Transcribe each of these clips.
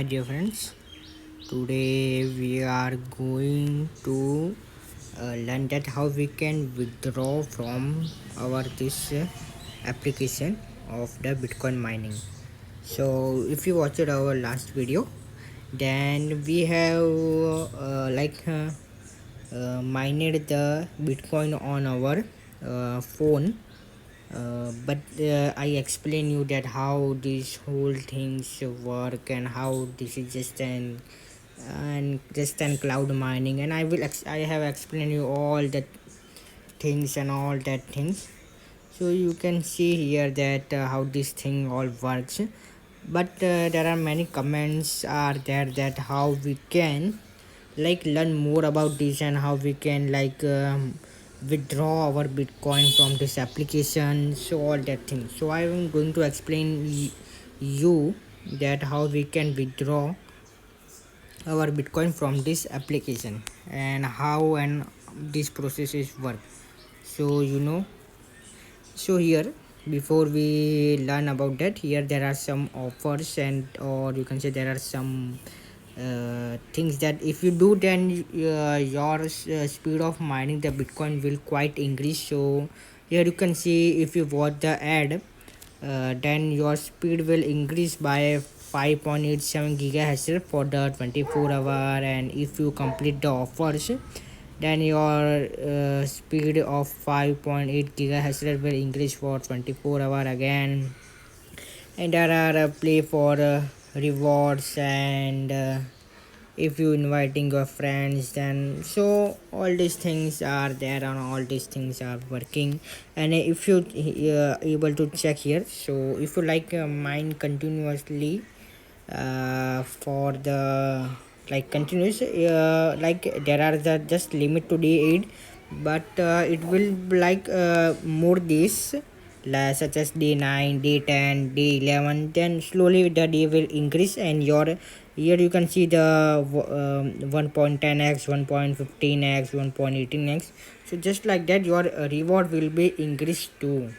Hi dear friends, today we are going to learn that how we can withdraw from our this application of the Bitcoin mining. So if you watched our last video, then we have mined the Bitcoin on our phone, but I explain you that how these whole things work and how this is just an cloud mining, and I have explained you all the things and all that things. So you can see here that how this thing all works, but there are many comments are there that how we can learn more about this and how we can withdraw our Bitcoin from this application, so all that thing. So I am going to explain you that how we can withdraw our Bitcoin from this application and how and this process is work. So so here, before we learn about that, here there are some offers, and or you can say there are some things that if you do, then your speed of mining the Bitcoin will quite increase. So here you can see, if you watch the ad, then your speed will increase by 5.87 gigahash for the 24 hour, and if you complete the offers, then your speed of 5.8 gigahash will increase for 24 hour again. And there are play for rewards, and if you inviting your friends, then so all these things are there and all these things are working. And if you able to check here, so if you mine continuously for the continuous, there are the just limit to day 8, but it will more days, such as day 9, day 10, day 11, then slowly the day will increase. And your here you can see the 1.10x, 1.15x, 1.18x. So just like that, your reward will be increased too.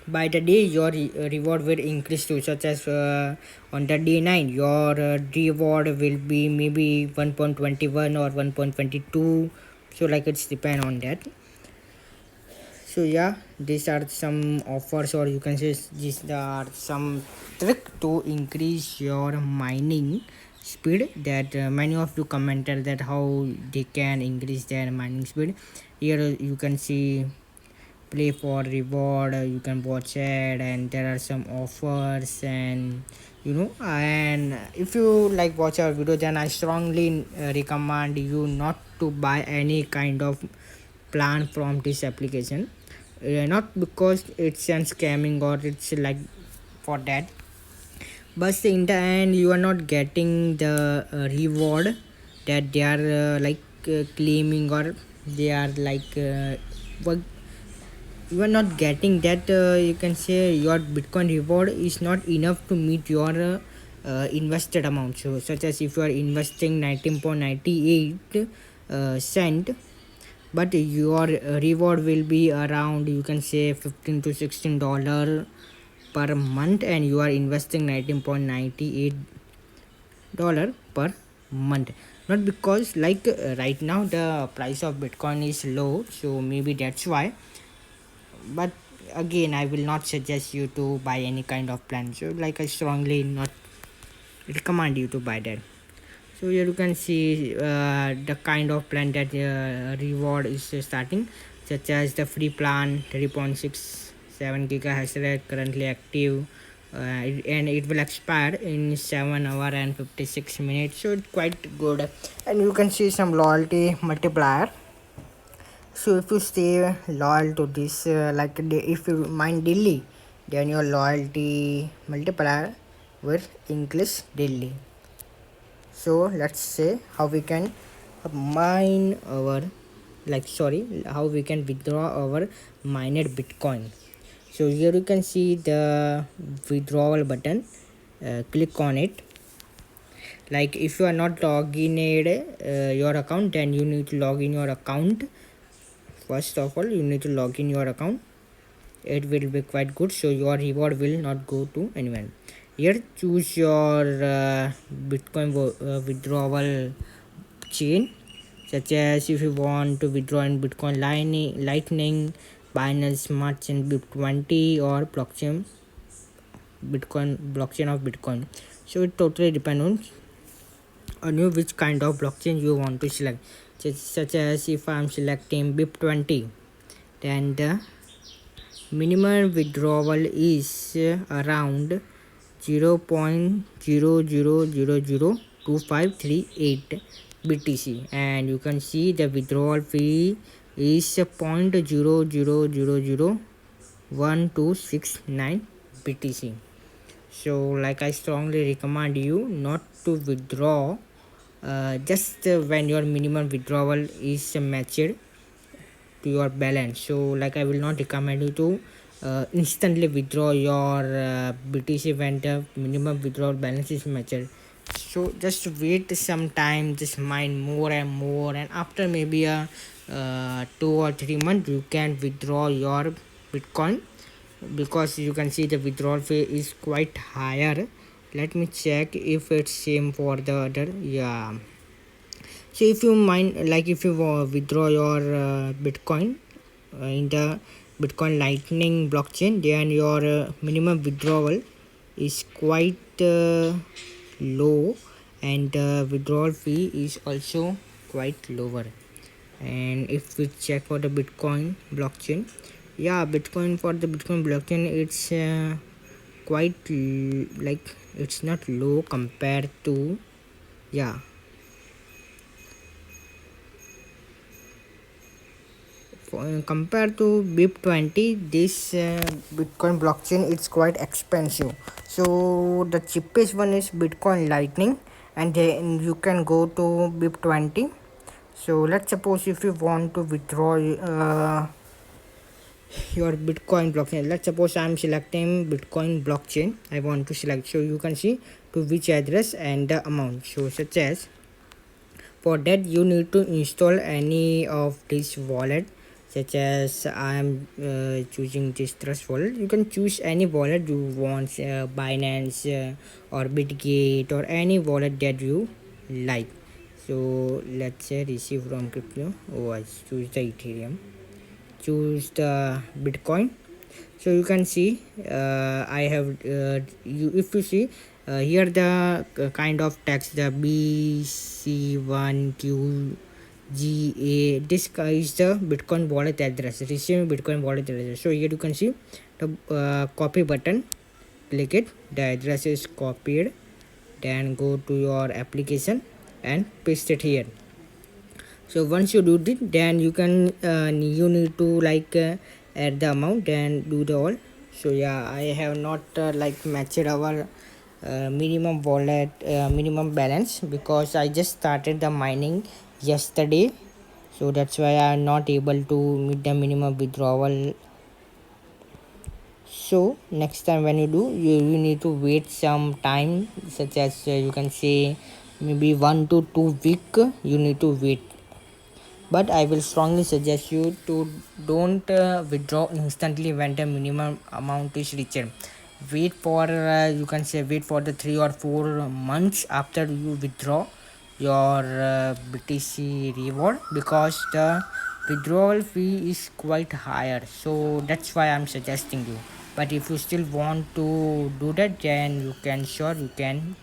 By the day, your reward will increase too, such as on the day 9, your reward will be maybe 1.21 or 1.22. So it's depend on that. So yeah, these are some offers, or you can say these are some trick to increase your mining speed, that many of you commented that how they can increase their mining speed. Here you can see play for reward, you can watch it, and there are some offers. And and if you watch our video, then I strongly recommend you not to buy any kind of plan from this application, not because it's an scamming or it's for that, but in the end you are not getting the reward that they are claiming, or they are what you are not getting that. You can say your Bitcoin reward is not enough to meet your invested amount. So such as if you are investing 19.98 cent, but your reward will be around, you can say, $15 to $16 per month, and you are investing $19.98 per month. Not because right now the price of Bitcoin is low, so maybe that's why. But again, I will not suggest you to buy any kind of plan. So I strongly not recommend you to buy that. So here you can see the kind of plan that reward is starting, such as the free plan 3.67 gigahash rate currently active, and it will expire in 7 hour and 56 minutes. So it's quite good. And you can see some loyalty multiplier. So if you stay loyal to this, if you mine daily, then your loyalty multiplier will increase daily. So let's say how we can mine our how we can withdraw our mined Bitcoin. So here you can see the withdrawal button. Click on it. If you are not logging in your account, then you need to log in your account. First of all, you need to log in your account. It will be quite good, so your reward will not go to anyone. Here choose your Bitcoin withdrawal chain, such as if you want to withdraw in Bitcoin Lightning, Binance Smart Chain BIP20, or blockchain of Bitcoin. So it totally depends on you which kind of blockchain you want to select. Such as if I'm selecting BIP20, then the minimum withdrawal is around 0.00002538 BTC, and you can see the withdrawal fee is 0.00001269 BTC. So like I strongly recommend you not to withdraw just when your minimum withdrawal is matched to your balance. So like I will not recommend you to instantly withdraw your BTC when the minimum withdrawal balance is matched. So just wait some time, just mine more and more, and after maybe a 2 or 3 months you can withdraw your Bitcoin, because you can see the withdrawal fee is quite higher. Let me check if it's same for the other. Yeah, so if you mind, like if you withdraw your Bitcoin in the Bitcoin Lightning blockchain, then your minimum withdrawal is quite low, and the withdrawal fee is also quite lower. And if we check for the Bitcoin blockchain, yeah, Bitcoin for the Bitcoin blockchain, it's quite like it's not low compared to, yeah, compared to BIP20, this Bitcoin blockchain it's quite expensive. So the cheapest one is Bitcoin Lightning, and then you can go to BIP20. So let's suppose if you want to withdraw your Bitcoin blockchain, let's suppose I'm selecting Bitcoin blockchain, I want to select. So you can see to which address and the amount. So such as, for that you need to install any of this wallet, such as I am choosing this Trust wallet. You can choose any wallet you want, Binance or Bitgate, or any wallet that you like. So let's say receive from crypto. Oh, I choose the Ethereum, choose the Bitcoin. So you can see I have if you see here the kind of text, the BC1QGA, this is the Bitcoin wallet address, receive Bitcoin wallet address. So here you can see the copy button, click it, the address is copied, then go to your application and paste it here. So once you do it, then you can you need to like add the amount and do the all. So yeah, I have not like matched our minimum wallet minimum balance, because I just started the mining yesterday, so that's why I'm not able to meet the minimum withdrawal. So next time when you do, you need to wait some time, such as you can say maybe 1 to 2 week you need to wait. But I will strongly suggest you to don't withdraw instantly when the minimum amount is reached. Wait for you can say wait for the 3 or 4 months after you withdraw your BTC reward, because the withdrawal fee is quite higher. So that's why I'm suggesting you. But if you still want to do that, then you can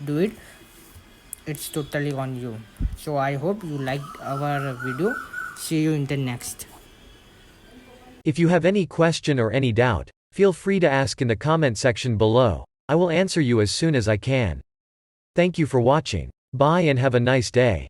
do it. It's totally on you. So I hope you liked our video. See you in the next. If you have any question or any doubt, feel free to ask in the comment section below. I will answer you as soon as I can. Thank you for watching. Bye and have a nice day.